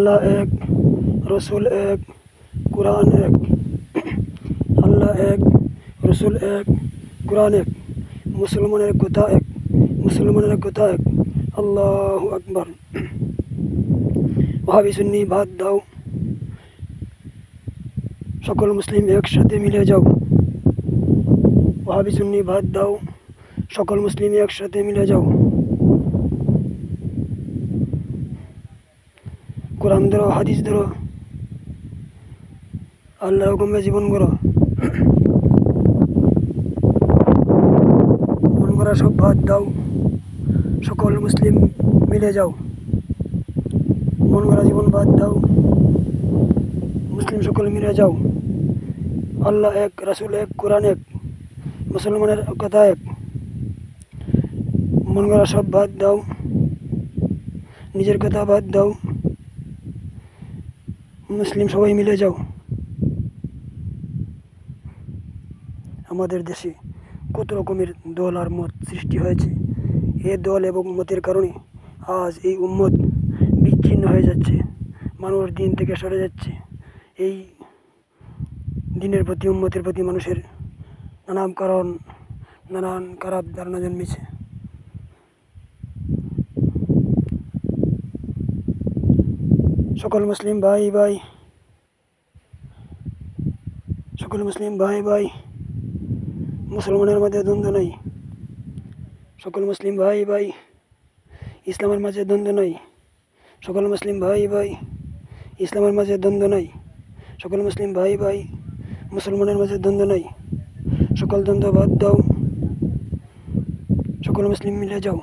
আল্লাহ এক, রসুল এক, কোরআন এক। আল্লাহ এক, রসুল এক, কোরআন এক। মুসলমানের কথা এক, মুসলমানের কথা এক। আল্লাহু আকবার। ওয়াহাবি সুন্নি বাদ দাও, সকল মুসলিম একসাথে মিলে যাও। ওয়াহাবি সুন্নি বাদ দাও, সকল মুসলিম একসাথে মিলে যাও। কোরআন ধরো, হাদিস ধরো, আল্লাহর হুকুমে জীবন করো। মন করা সব বাদ দাও, সকল মুসলিম মিলে যাও। মন করা জীবন বাদ দাও, মুসলিম সকল মিলে যাও। আল্লাহ এক, রাসূল এক, কোরআন এক, মুসলমানের কথা এক। মন করা সব বাদ দাও, নিজের কথা বাদ দাও, মুসলিম সবাই মিলে যাও। আমাদের দেশে কত রকমের দল আর মত সৃষ্টি হয়েছে। এই দল এবং মতের কারণে আজ এই উম্মত বিচ্ছিন্ন হয়ে যাচ্ছে, মানুষ দিন থেকে সরে যাচ্ছে। এই দিনের প্রতি, উম্মতের প্রতি মানুষের নানান খারাপ ধারণা জন্মেছে। সকল মুসলিম ভাই ভাই, সকল মুসলিম ভাই ভাই, মুসলমানের মাঝে দ্বন্দ্ব নাই। সকল মুসলিম ভাই ভাই, ইসলামের মাঝে দ্বন্দ্ব নাই। সকল মুসলিম ভাই ভাই, ইসলামের মাঝে দ্বন্দ্ব নাই। সকল মুসলিম ভাই ভাই, মুসলমানের মাঝে দ্বন্দ্ব নাই। সকল দ্বন্দ্ব বাদ দাও, সকল মুসলিম মিলে যাও।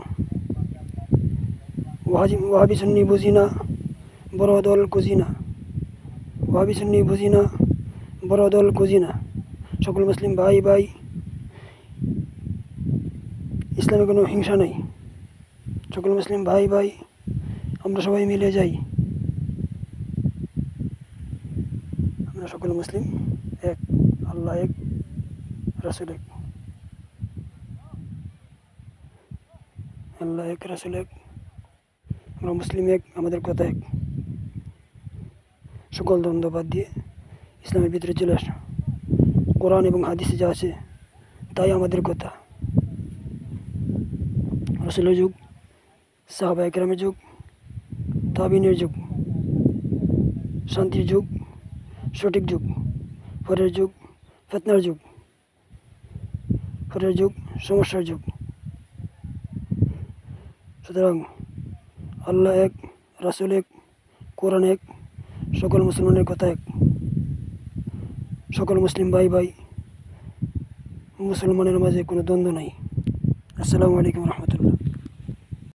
ওয়াহাবি সুন্নি বুঝি না, বড় দল খুঁজি না। ওয়াহাবি সুন্নি বুঝি না, বড় দল খুঁজি না। সকল মুসলিম ভাই ভাই, ইসলামে কোনো হিংসা নেই। সকল মুসলিম ভাই ভাই, আমরা সবাই মিলে যাই। আমরা সকল মুসলিম এক, আল্লাহ এক, রাসূল এক। আল্লাহ এক, রাসূল এক, আমরা মুসলিম এক, আমাদের কথা এক। সকল দ্বন্দ্ব বাদ দিয়ে ইসলামের ভিতরে চলে আসা। কোরআন এবং হাদিসে যা আছে তাই আমাদের কথা। রাসূলের যুগ, সাহাবায়ে কেরামের যুগ, তাবিনের যুগ, শান্তির যুগ, সঠিক যুগ। পরের যুগ ফিতনার যুগ, পরের যুগ সমস্যার যুগ। সুতরাং আল্লাহ এক, রাসূল এক, কোরআন এক, সকল মুসলমানের কথা এক। সকল মুসলিম ভাই ভাই, মুসলমানের মাঝে কোনো দ্বন্দ্ব নাই। আসসালামু আলাইকুম রহমতুল্লাহ।